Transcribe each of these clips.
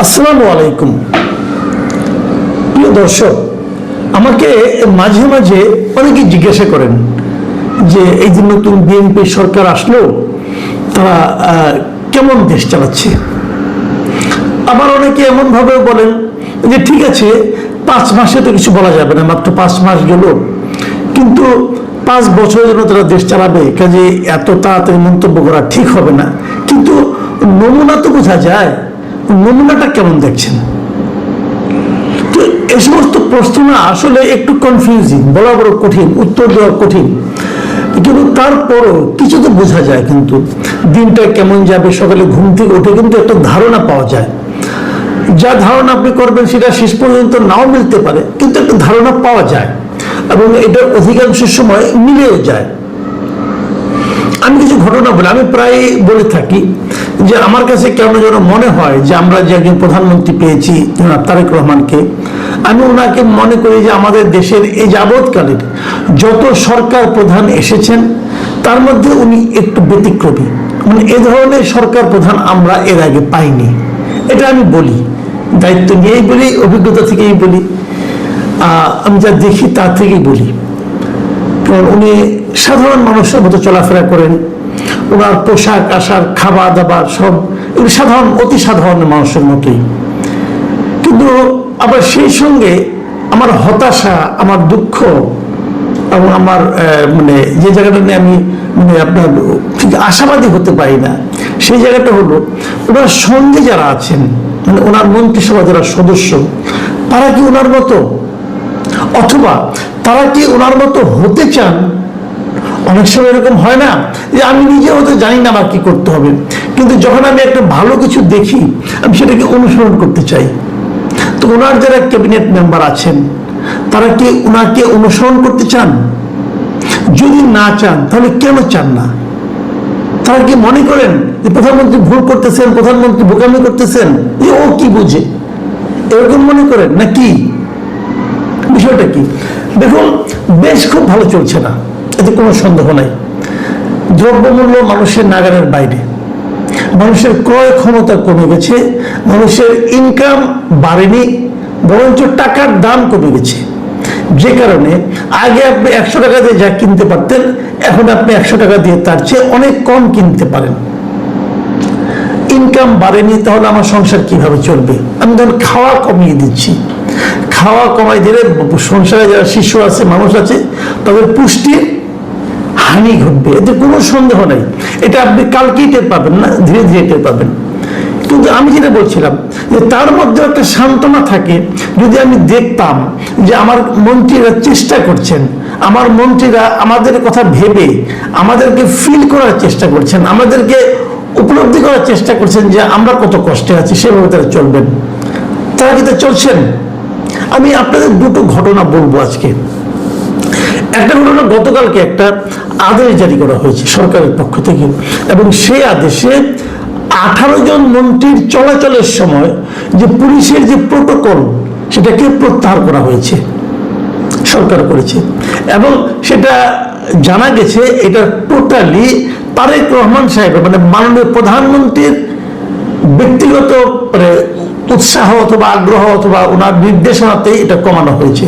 আসসালামু আলাইকুম। প্রিয় দর্শক, আমাকে মাঝে মাঝে অনেকে জিজ্ঞাসা করেন যে এই যে নতুন বিএনপি সরকার আসলো, তারা কেমন দেশ চালাচ্ছে। আবার অনেকে এমন ভাবেও বলেন যে ঠিক আছে, 5 মাসে তো কিছু বলা যাবে না, মাত্র 5 মাস গেল, কিন্তু 5 বছরের জন্য তারা দেশ চালাবে, কাজে এত তাড়াতাড়ি মন্তব্য করা ঠিক হবে না। কিন্তু নমুনা তো বোঝা যায়, নমুনাটা কেমন দেখছেন? তো এই সমস্ত প্রশ্ন না আসলে একটু কনফিউজিং, বলা বড় কঠিন, উত্তর দেওয়া কঠিন, কিন্তু তারপরও কিছু তো বোঝা যায়। কিন্তু দিনটা কেমন যাবে, সকালে ঘুম থেকে উঠে কিন্তু একটা ধারণা পাওয়া যায়। যা ধারণা আপনি করবেন সেটা শেষ পর্যন্ত নাও মিলতে পারে, কিন্তু একটা ধারণা পাওয়া যায় এবং এটা অধিকাংশ সময় মিলেও যায়। আমি কিছু ঘটনা বলি, আমি প্রায় বলে থাকি যে আমার কাছে কেমন যেন মনে হয় যে আমরা যে একজন প্রধানমন্ত্রী পেয়েছি জনাব তারেক রহমানকে, আমি ওনাকে মনে করি যে আমাদের দেশের এই যাবৎকালের যত সরকার প্রধান এসেছেন তার মধ্যে উনি একটু ব্যতিক্রমী। মানে এ ধরনের সরকার প্রধান আমরা এর আগে পাইনি। এটা আমি বলি, দায়িত্ব নিয়েই বলি, অভিজ্ঞতা থেকেই বলি, আমি যা দেখি তার থেকেই বলি। কারণ উনি সাধারণ মানুষের মতো চলাফেরা করেন, ওনার পোশাক আশাক খাবার দাবার সব এগুলি সাধারণ, অতি সাধারণ মানুষের মতোই। কিন্তু আবার সেই সঙ্গে আমার হতাশা, আমার দুঃখ এবং আমার মানে যে জায়গাটা নিয়ে আমি আপনার ঠিক আশাবাদী হতে পারি না, সেই জায়গাটা হলো ওনার সঙ্গে যারা আছেন, মানে ওনার মন্ত্রিসভা যারা সদস্য, তারা কি ওনার মতো, অথবা তারা কি ওনার মতো হতে চান? অনেক সময় এরকম হয় না যে আমি নিজে হতে জানি না আমার কি করতে হবে, কিন্তু যখন আমি একটা ভালো কিছু দেখি আমি সেটাকে অনুসরণ করতে চাই। তো ওনার যারা ক্যাবিনেট মেম্বার আছেন তারা কি ওনাকে অনুসরণ করতে চান? যদি না চান তাহলে কেন চান না? তারা কি মনে করেন যে প্রধানমন্ত্রী ভুল করতেছেন, প্রধানমন্ত্রী বোকামি করতেছেন, যে ও কি বুঝে, এরকম মনে করেন নাকি? বিষয়টা কি দেখুন, বেশ খুব ভালো চলছে না, এতে কোনো সন্দেহ নাই। দ্রব্যমূল্য মানুষের নাগালের বাইরে, মানুষের ক্রয় ক্ষমতা কমে গেছে, মানুষের ইনকাম বাড়েনি, বরঞ্চ টাকার দাম কমে গেছে। যে কারণে আগে আপনি 100 টাকা দিয়ে যা কিনতে পারতেন, এখন আপনি 100 টাকা দিয়ে তার চেয়ে অনেক কম কিনতে পারেন। ইনকাম বাড়েনি, তাহলে আমার সংসার কিভাবে চলবে? আমি ধরুন খাওয়া কমিয়ে দিচ্ছি, খাওয়া কমাই দিলে সংসারে যারা শিশু আছে, মানুষ আছে, তাদের পুষ্টির হানি ঘটবে, এতে কোনো সন্দেহ নেই। এটা আপনি কালকেই টের পাবেন না, ধীরে ধীরে টের পাবেন। কিন্তু আমি যেটা বলছিলাম যে তার মধ্যে একটা সান্ত্বনা থাকে, যদি আমি দেখতাম যে আমার মন্ত্রীরা চেষ্টা করছেন, আমার মন্ত্রীরা আমাদের কথা ভেবে আমাদেরকে ফিল করার চেষ্টা করছেন, আমাদেরকে উপলব্ধি করার চেষ্টা করছেন যে আমরা কত কষ্টে আছি, সেভাবে তারা চলবেন। তারা কি তা চলছেন? আমি আপনাদের দুটো ঘটনা বলবো আজকে। একটা ঘটনা, গতকালকে একটা আদেশ জারি করা হয়েছে সরকারের পক্ষ থেকে, এবং সেই আদেশে 18 জন মন্ত্রীর চলাচলের সময় যে পুলিশের যে প্রটোকল সেটাকে প্রত্যাহার করা হয়েছে, সরকার করেছে। এবং সেটা জানা গেছে এটা টোটালি তারেক রহমান সাহেবের, মানে মাননীয় প্রধানমন্ত্রীর ব্যক্তিগত উৎসাহ অথবা আগ্রহ অথবা ওনার নির্দেশনাতে এটা কমানো হয়েছে।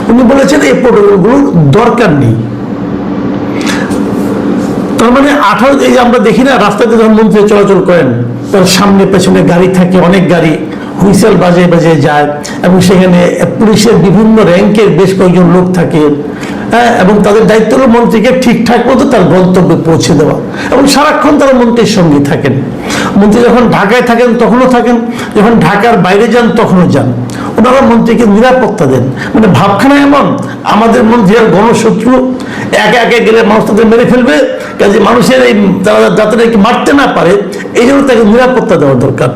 উনি বলেছেন এই প্রোটোকলগুলোর দরকার নেই। তার মানে 18, এই যে আমরা দেখি না রাস্তাতে যখন মন্ত্রী চলাচল করেন, তার সামনে পেছনে গাড়ি থাকে, অনেক গাড়ি হুইসেল বাজে বাজে যায়, এবং সেখানে পুলিশের বিভিন্ন র্যাঙ্কের বেশ কয়েকজন লোক থাকে, হ্যাঁ, এবং তাদের দায়িত্ব হলো মন্ত্রীকে ঠিকঠাক মতো তার গন্তব্যে পৌঁছে দেওয়া, এবং সারাক্ষণ তারা মন্ত্রীর সঙ্গে থাকেন। মন্ত্রী যখন ঢাকায় থাকেন তখনও থাকেন, যখন ঢাকার বাইরে যান তখনও যান। ওনারা মন্ত্রীকে নিরাপত্তা দেন। মানে ভাবখানা এমন, আমাদের মন্ত্রী আর গণশত্রু, একে একে গেলে মানুষ তাদের মেরে ফেলবে, কাজে মানুষের এই তারা যাতে নাকি মারতে না পারে, এই জন্য তাকে নিরাপত্তা দেওয়া দরকার।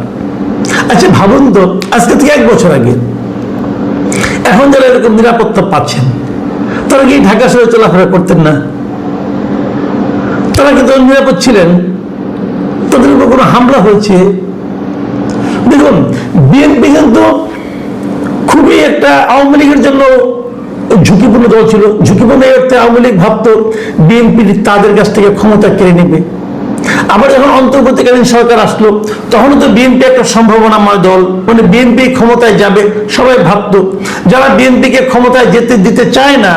আচ্ছা ভাবুন তো, আজকে থেকে 1 বছর আগে এখন যারা এরকম নিরাপত্তা পাচ্ছেন, তারা কি ঢাকা শহরে চলাফেরা করতেন না? তারা কিন্তু নিরাপদ ছিলেন, তাদের উপর কোনো হামলা হয়েছে? দেখুন, বিএনপি কিন্তু খুবই একটা আওয়ামী লীগের জন্য ঝুঁকিপূর্ণ দল ছিল। ঝুঁকিপূর্ণ এই অর্থে আওয়ামী লীগ ভাবতো বিএনপি তাদের কাছ থেকে ক্ষমতা কেড়ে নেবে। আবার যখন অন্তর্বর্তীকালীন সরকার আসলো, তখন তো বিএনপি একটা সম্ভাবনাময় দল, মানে বিএনপি ক্ষমতায় যাবে সবাই ভাবতো। যারা বিএনপিকে ক্ষমতায় যেতে দিতে চায় না,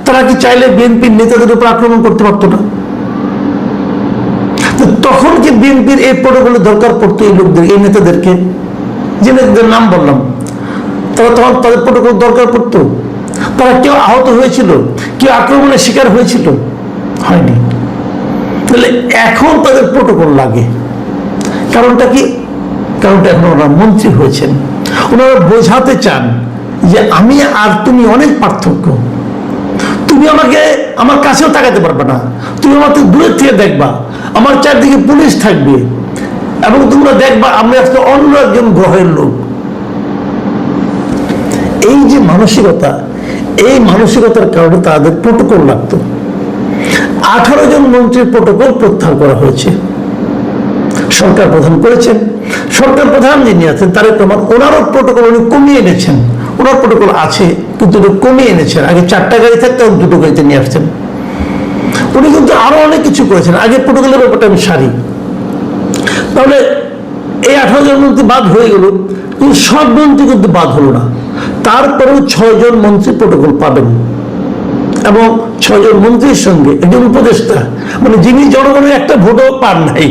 তারা কি চাইলে বিএনপির নেতাদের উপর আক্রমণ করতে পারতো না? তখন কি বিএনপির এই প্রোটোকলের দরকার পড়তো এই লোকদের, এই নেতাদেরকে, যে নেতাদের নাম বললাম, তারা তখন তাদের প্রোটোকল দরকার পড়তো? তারা কেউ আহত হয়েছিল, কেউ আক্রমণের শিকার হয়েছিল? হয়নি। তাহলে এখন তাদের প্রোটোকল লাগে। কারণটা কি? কারণটা এখন ওনারা মন্ত্রী হয়েছেন, ওনারা বোঝাতে চান যে আমি আর তুমি অনেক পার্থক্য। তুমি আমাকে আমার কাছেও তাকাতে পারবে না, তুমি আমাকে দূরের থেকে দেখবা, আমার চারদিকে পুলিশ থাকবে, এবং তোমরা দেখবা আমরা আজকে অন্য একজন গ্রহের লোক। এই যে মানসিকতা, এই মানসিকতার কারণে তাদের প্রোটোকল লাগতো। 18 জন মন্ত্রীর প্রোটোকল প্রত্যাহার করা হয়েছে, সরকার প্রধান করেছেন। সরকার প্রধান যিনি আছেন তারেক রহমান, ওনারও প্রোটোকল উনি কমিয়ে এনেছেন। ওনার প্রোটোকল আছে কিন্তু কমিয়ে এনেছেন। আগে 4টা গাড়ি থাকতে 2টো গাড়িতে নিয়ে আসছেন। উনি কিন্তু আরো অনেক কিছু করেছেন। আগে প্রোটোকলের ব্যাপারটা আমি সারি। তাহলে এই 18 জন মন্ত্রী বাদ হয়ে গেল, কিন্তু সব মন্ত্রী কিন্তু বাদ হলো না। তারপরেও 6 জন মন্ত্রী প্রোটোকল পাবেন, এবং 6 জন মন্ত্রীর সঙ্গে একজন উপদেষ্টা, মানে যিনি জনগণের একটা ভোটও পান নাই,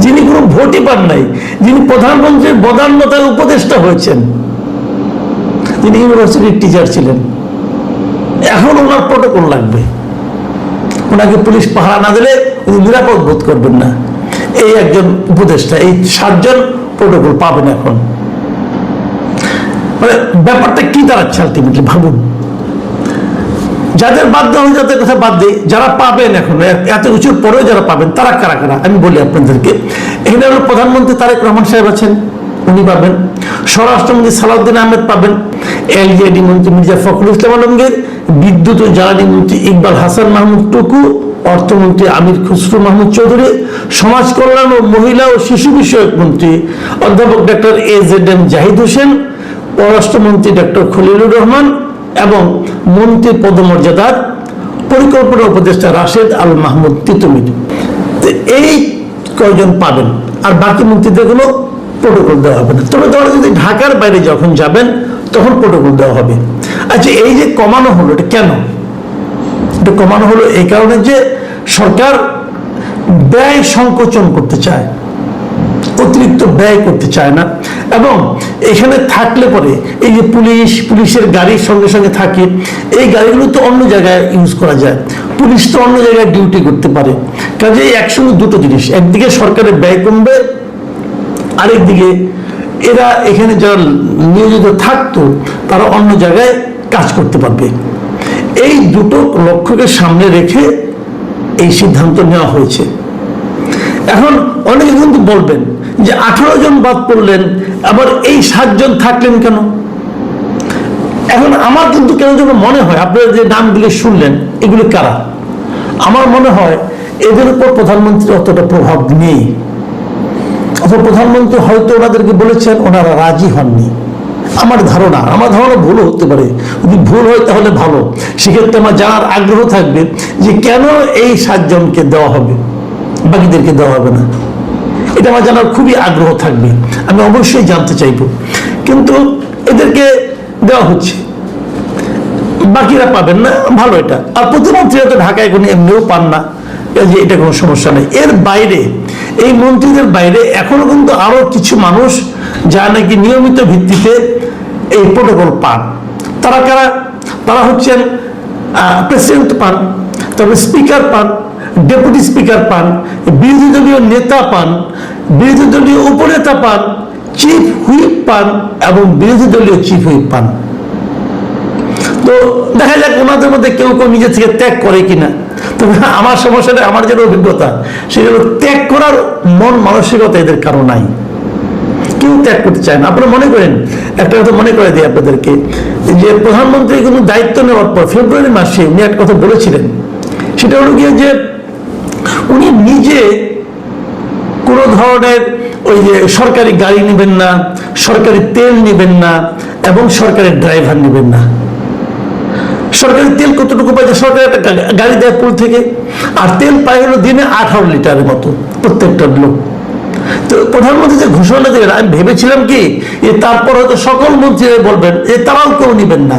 যিনি কোনো ভোটই পান নাই, যিনি প্রধানমন্ত্রীর বদান্যতায় উপদেষ্টা হয়েছেন, যিনি ইউনিভার্সিটির টিচার ছিলেন। এখন ওনার প্রোটোকল লাগবে। ওনাকে পুলিশ পাহারা না দিলে উনি নিরাপদ বোধ করবেন না। এই একজন উপদেষ্টা, এই 7 জন প্রোটোকল পাবেন এখন। মানে ব্যাপারটা কি দাঁড়াচ্ছে আলটিমেটলি ভাবুন। যাদের বাদ দেওয়া হয় যাদের কথা বাদ দিই, যারা পাবেন এখন এত কিছুর পরেও যারা পাবেন তারা কারা কারা আমি বলি আপনাদেরকে। এখানে হলো প্রধানমন্ত্রী তারেক রহমান সাহেব আছেন, উনি পাবেন। স্বরাষ্ট্রমন্ত্রী সালাউদ্দিন আহমেদ পাবেন। এলজিআইডি মন্ত্রী মির্জা ফখরুল ইসলাম আলমগীর, বিদ্যুৎ ও জ্বালানি মন্ত্রী ইকবাল হাসান মাহমুদ টুকু, অর্থমন্ত্রী আমির খুসরু মাহমুদ চৌধুরী, সমাজ কল্যাণ ও মহিলা ও শিশু বিষয়ক মন্ত্রী অধ্যাপক ডক্টর AZM জাহিদ হোসেন, পররাষ্ট্রমন্ত্রী ডক্টর খলিলুর রহমান, এবং মন্ত্রী পদমর্যাদার পরিকল্পনা উপদেষ্টা রাশেদ আল মাহমুদ তিতুমির। এই কয়জন পাবেন, আর বাকি মন্ত্রীদের কোনো প্রোটোকল দেওয়া হবে না। তবে তারা যদি ঢাকার বাইরে যখন যাবেন তখন প্রোটোকল দেওয়া হবে। আচ্ছা, এই যে কমানো হলো, এটা কেন? এটা কমানো হলো এই কারণে যে সরকার ব্যয় সংকোচন করতে চায়, অতিরিক্ত ব্যয় করতে চায় না। এবং এখানে থাকলে পরে এই যে পুলিশের গাড়ির সঙ্গে সঙ্গে থাকে, এই গাড়িগুলো তো অন্য জায়গায় ইউজ করা যায়, পুলিশ তো অন্য জায়গায় ডিউটি করতে পারে। কাজে একসঙ্গে দুটো জিনিস, একদিকে সরকারের ব্যয় কমবে, আরেকদিকে এরা এখানে যারা নিয়োজিত থাকতো তারা অন্য জায়গায় কাজ করতে পারবে। এই দুটো লক্ষ্যকে সামনে রেখে এই সিদ্ধান্ত নেওয়া হয়েছে। এখন অনেকে কিন্তু বলবেন যে 18 জন বাদ পড়লেন, আবার এই 7 জন থাকলেন কেন? এখন আমার কিন্তু কেন যেন মনে হয়, আপনারা যে নামগুলি শুনলেন এগুলি কারা? আমার মনে হয় এদের উপর প্রধানমন্ত্রীর অতটা প্রভাব নেই, অথবা প্রধানমন্ত্রী হয়তো ওনাদেরকে বলেছেন, ওনারা রাজি হননি। আমার ধারণা ভুলও হতে পারে। যদি ভুল হয় তাহলে ভালো, সেক্ষেত্রে আমার জানার আগ্রহ থাকবে যে কেন এই 7 জনকে দেওয়া হবে, বাকিদেরকে দেওয়া হবে না। এটা আমার জানার খুবই আগ্রহ থাকবে, আমি অবশ্যই জানতে চাইব। কিন্তু এদেরকে দেওয়া হচ্ছে, বাকিরা পাবেন না, ভালো এটা। আর প্রতিমন্ত্রীরা তো ঢাকায় কোনো এমনিও পান না, যে এটা কোনো সমস্যা নেই। এর বাইরে, এই মন্ত্রীদের বাইরে এখনো কিন্তু আরো কিছু মানুষ যা নাকি নিয়মিত ভিত্তিতে এই প্রোটোকল পান। তারা কারা? তারা হচ্ছেন প্রেসিডেন্ট পান, তবে স্পিকার পান, ডেপুটি স্পিকার পান, বিরোধী দলীয় নেতা পান, বিরোধী দলীয় উপনেতা পান, চিফ হুইপ পান, এবং বিরোধী দলীয় চিফ হুইপ পান। তো দেখা যাক ওনাদের মধ্যে কেউ কেউ নিজে থেকে ত্যাগ করে কিনা। তবে আমার সমস্যাটা, আমার যেটা অভিজ্ঞতা, সেটা ত্যাগ করার মন মানসিকতা এদের কারো নাই, কেউ ত্যাগ করতে চায় না। আপনারা মনে করেন, একটা কথা মনে করে দিই আপনাদেরকে, যে প্রধানমন্ত্রী কিন্তু দায়িত্ব নেওয়ার পর ফেব্রুয়ারি মাসে উনি একটা কথা বলেছিলেন, সেটা হলো গিয়ে যে উনি নিজে কোনো ধরনের ওই যে সরকারি গাড়ি নেবেন না, সরকারি তেল নেবেন না, এবং সরকারি ড্রাইভার নেবেন না। সরকারি তেল কতটুকু পাইছে? সরকার একটা গাড়ি দেয় পুল থেকে, আর তেল পায় হলো দিনে 18 লিটারের মতো প্রত্যেকটা লোক। তো প্রধানমন্ত্রী যে ঘোষণা দিলেন, আমি ভেবেছিলাম কি তারপর হয়তো সকল মন্ত্রীরা বলবেন তারাও কেউ নিবেন না,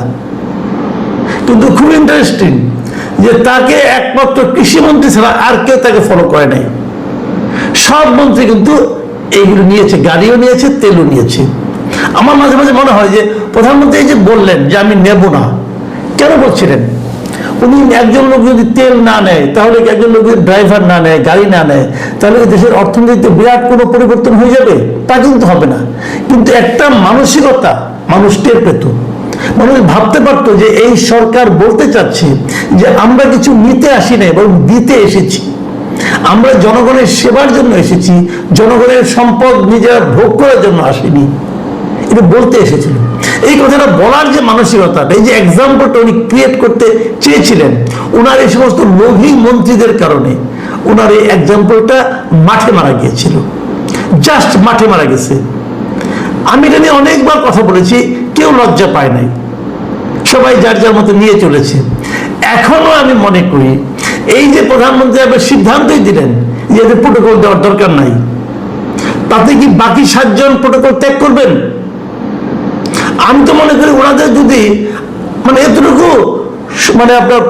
কিন্তু খুব ইন্টারেস্টিং যে তাকে একমাত্র কৃষিমন্ত্রী ছাড়া আর কেউ তাকে ফলো করে নাই। সব মন্ত্রী কিন্তু এইগুলো নিয়েছে, গাড়িও নিয়েছে, তেলও নিয়েছে। আমার মাঝে মাঝে মনে হয় যে প্রধানমন্ত্রী যে বললেন যে আমি নেব না, কেন বলছিলেন? উনি একজন লোক যদি তেল না নেয়, তাহলে একজন লোক যদি ড্রাইভার না নেয়, গাড়ি না নেয়, তাহলে দেশের অর্থনীতিতে বিরাট কোনো পরিবর্তন হয়ে যাবে? তা কিন্তু হবে না। কিন্তু একটা মানসিকতা মানুষ টের পেত, মানুষ ভাবতে পারতো যে এই সরকার বলতে চাচ্ছে যে আমরা কিছু নিতে আসি নাই, বরং দিতে এসেছি। আমরা জনগণের সেবার জন্য এসেছি, জনগণের সম্পদ নিজেরা ভোগ করার জন্য আসেনি, এটা বলতে এসেছিল। এই কথাটা বলার যে মানসিকতা, এই যে এক্সাম্পলটা উনি ক্রিয়েট করতে চেয়েছিলেন, ওনার এই সমস্ত লোভী মন্ত্রীদের কারণে ওনার এই এক্সাম্পলটা মাঠে মারা গিয়েছিল, জাস্ট মাঠে মারা গেছে। আমি এটা নিয়ে অনেকবার কথা বলেছি, কেউ লজ্জা পায় নাই, সবাই যার যার মতো নিয়ে চলেছে। এখনো আমি মনে করি এই যে প্রধানমন্ত্রী আবার সিদ্ধান্তই দিলেন যে এদের প্রোটোকল দেওয়ার দরকার নাই, তাতে কি বাকি 7 জন প্রোটোকল ত্যাগ করবেন? আমি তো মনে করি ওনাদের যদি মানে এতটুকু মানে আপনার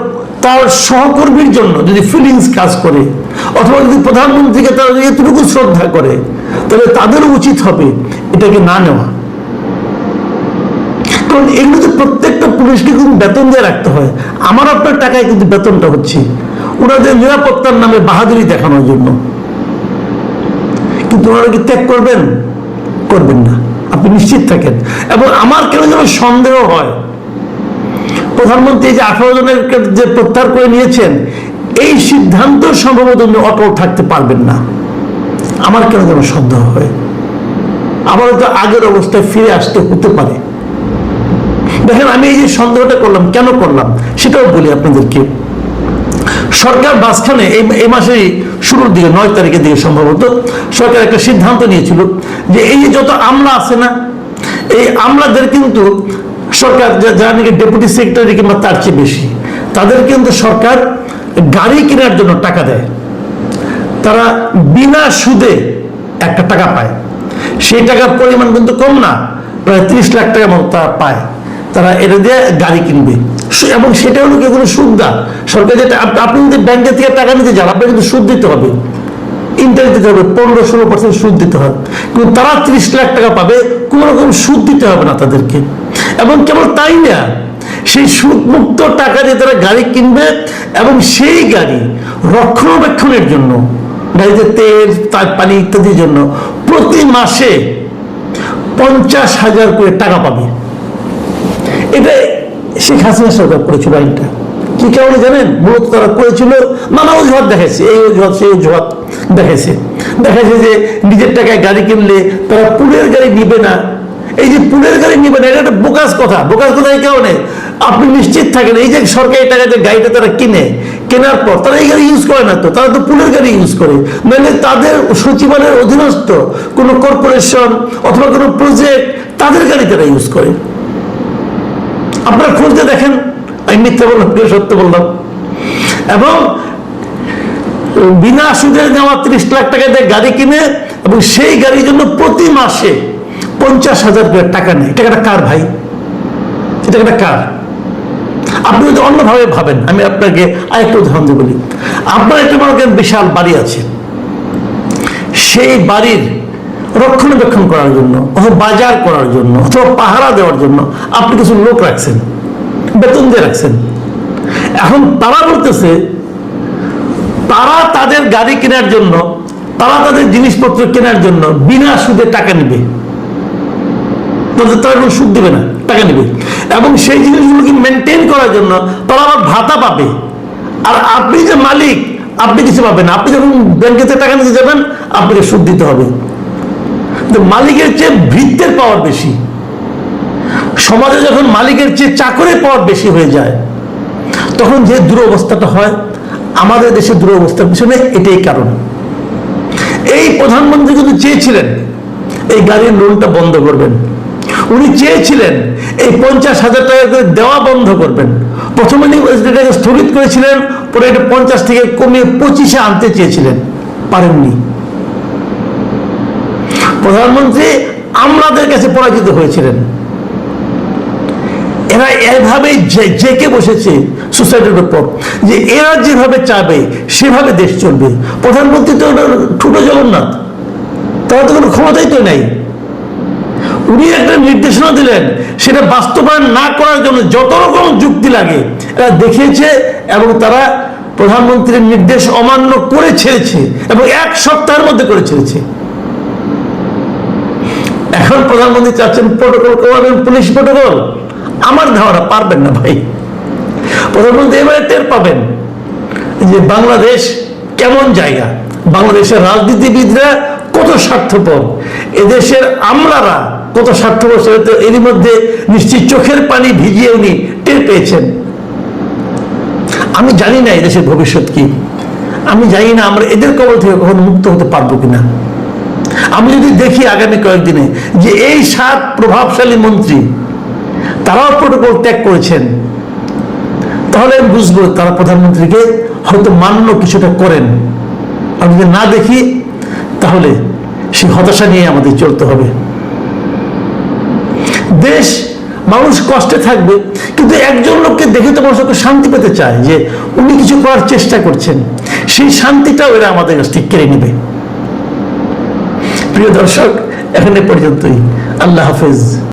তার সহকর্মীর জন্য যদি ফিলিংস কাজ করে, অথবা যদি প্রধানমন্ত্রীকে তারা যদি এতটুকু শ্রদ্ধা করে, তাহলে তাদেরও উচিত হবে এটাকে না নেওয়া। কারণ এগুলোতে প্রত্যেকটা পুলিশকে কিন্তু বেতন দিয়ে রাখতে হয়, আমার আপনার টাকায় কিন্তু বেতনটা হচ্ছে ওনাদের নিরাপত্তার নামে বাহাদুরি দেখানোর জন্য। কিন্তু ওনারা কি ত্যাগ করবেন? করবেন না, আপনি নিশ্চিত থাকেন। এবং আমার কেন যেন সন্দেহ হয়, প্রধানমন্ত্রী যে 18 জনের যে প্রত্যাহার করে নিয়েছেন, এই সিদ্ধান্ত সম্ভবত উনি অটল থাকতে পারবেন না, আমার কেন যেন সন্দেহ হয়। আবার তো আগের অবস্থায় ফিরে আসতে হতে পারে। দেখেন, আমি এই যে সন্দেহটা করলাম, কেন করলাম সেটাও বলি আপনাদেরকে। সরকার মাঝখানে এই মাসের শুরুর দিকে 9 তারিখের দিকে সম্ভবত সরকার একটা সিদ্ধান্ত নিয়েছিল যে এই যে যত আমলা আছে না, এই আমলাদের কিন্তু সরকার যারা নাকি ডেপুটি সেক্রেটারি কিংবা তার চেয়ে বেশি, তাদের কিন্তু সরকার গাড়ি কেনার জন্য টাকা দেয়। তারা বিনা সুদে একটা টাকা পায়, সেই টাকার পরিমাণ কিন্তু কম না, প্রায় 30 লাখ টাকার মতো তারা পায়। তারা এটা দিয়ে গাড়ি কিনবে, এবং সেটা হলো কি কোনো সুদ না। সরকার যেটা, আপনি যদি ব্যাংকের থেকে টাকা নিতে যান, আপনাকে কিন্তু সুদ দিতে হবে, ইন্টারেস্ট দিতে হবে, 15-16% সুদ দিতে হবে। কিন্তু তারা 30 লাখ টাকা পাবে, কোনো রকম সুদ দিতে হবে না তাদেরকে। এবং কেবল তাই না, সেই সুদমুক্ত টাকা দিয়ে তারা গাড়ি কিনবে, এবং সেই গাড়ি রক্ষণাবেক্ষণের জন্য, গাড়িতে তেল, তার পানি ইত্যাদির জন্য প্রতি মাসে 50,000 করে টাকা পাবে। এটা শেখ হাসিনা সরকার করেছিল আইনটা। কি কারণে জানেন? মূলত তারা করেছিল নানা অজুহাত দেখাইছে, এই অজুহাত সেই অজুহাত দেখাইছে যে নিজের টাকায় গাড়ি কিনলে তারা পুলের গাড়ি নিবে না। এই যে পুলের গাড়ি নিবে না, এটা একটা বোকাস কথা। এই কারণে আপনি নিশ্চিত থাকেন, এই যে সরকারি টাকায় যে গাড়িটা তারা কেনার পর তারা এই গাড়ি ইউজ করে না, তো তারা তো পুলের গাড়ি ইউজ করে। মানে তাদের সচিবালয়ের অধীনস্থ কোনো কর্পোরেশন অথবা কোনো প্রজেক্ট, তাদের গাড়ি তারা ইউজ করে। আপনারা খুঁজতে দেখেন, আমি মিথ্যা বললাম কেউ সত্য বললাম। এবং বিনা সুদে নেওয়া 30 লাখ টাকা দিয়ে গাড়ি কিনে, এবং সেই গাড়ির জন্য প্রতি মাসে 50,000 করে টাকা নেয়। টাকাটা কার ভাই? টাকাটা কার? আপনি যদি অন্যভাবে ভাবেন, আমি আপনাকে আরেকটা উদাহরণ দিয়ে বলি। আপনার একটা মনে করেন বিশাল বাড়ি আছে, সেই বাড়ির রক্ষণাবেক্ষণ করার জন্য, অথবা বাজার করার জন্য, অথবা পাহারা দেওয়ার জন্য আপনি কিছু লোক রাখছেন, বেতন দিয়ে রাখছেন। এখন তারা বলতেছে তারা তাদের গাড়ি কেনার জন্য, তারা তাদের জিনিসপত্র কেনার জন্য বিনা সুদে টাকা নেবে, তারা কোনো সুদ দেবে না, টাকা নেবে। এবং সেই জিনিসগুলোকে মেনটেন করার জন্য তারা আবার ভাতা পাবে। আর আপনি যে মালিক, আপনি কিছু পাবেন না। আপনি যখন ব্যাংকে টাকা নিতে যাবেন, আপনাকে সুদ দিতে হবে। মালিকের চেয়ে ভৃত্যের পাওয়ার বেশি। সমাজে যখন মালিকের চেয়ে চাকরের পাওয়ার বেশি হয়ে যায়, তখন যে দুরবস্থাটা হয়, আমাদের দেশের দুরবস্থার পিছনে এটাই কারণ। এই প্রধানমন্ত্রী কিন্তু চেয়েছিলেন এই গাড়ির লোনটা বন্ধ করবেন, উনি চেয়েছিলেন এই 50,000 টাকা করে দেওয়া বন্ধ করবেন। প্রথমে এটাকে স্থগিত করেছিলেন, পরে এটা 50 থেকে কমিয়ে 25-এ আনতে চেয়েছিলেন, পারেননি। প্রধানমন্ত্রী আমলাদের কাছে পরাজিত হয়েছিলেন। এরা এভাবে জেকে বসেছে সোসাইটির উপর যে এরা যেভাবে চাবে সেভাবে দেশ চলবে। প্রধানমন্ত্রী তো ছোট জগন্নাথ, তারা তো কোনো ক্ষমতাই তো নাই। উনি একটা নির্দেশনা দিলেন, সেটা বাস্তবায়ন না করার জন্য যত রকম যুক্তি লাগে এরা দেখিয়েছে, এবং তারা প্রধানমন্ত্রীর নির্দেশ অমান্য করে ছেড়েছে, এবং 1 সপ্তাহের মধ্যে করে ছেড়েছে। এখন প্রধানমন্ত্রী চাচ্ছেন প্রোটোকল করবেন, পুলিশ প্রোটোকল। আমার ধারণা পারবেন না ভাই। প্রধানমন্ত্রী এবারে টের পাবেন যে বাংলাদেশ কেমন জায়গা, বাংলাদেশের রাজনীতিবিদরা কত স্বার্থপর, এদেশের আমলারা কত স্বার্থপর, সেটা এরই মধ্যে নিশ্চিত চোখের পানি ভিজিয়ে উনি টের পেয়েছেন। আমি জানি না এদেশের ভবিষ্যৎ কি, আমি জানি না আমরা এদের কবল থেকে কখনো মুক্ত হতে পারবো কিনা। আমি যদি দেখি আগামী কয়েকদিনে যে এই 7 প্রভাবশালী মন্ত্রী তারাও প্রোটোকল ত্যাগ করেছেন, তাহলে আমি বুঝবো তারা প্রধানমন্ত্রীকে হয়তো মান্য কিছুটা করেন। আর যদি না দেখি, তাহলে সেই হতাশা নিয়ে আমাদের চলতে হবে। দেশ, মানুষ কষ্টে থাকবে, কিন্তু একজন লোককে দেখে তো মানুষ শান্তি পেতে চায় যে উনি কিছু করার চেষ্টা করছেন, সেই শান্তিটাও এরা আমাদের কাছ থেকে কেড়ে নেবে। প্রিয় দর্শক, এখানে পর্যন্তই। আল্লাহ হাফেজ।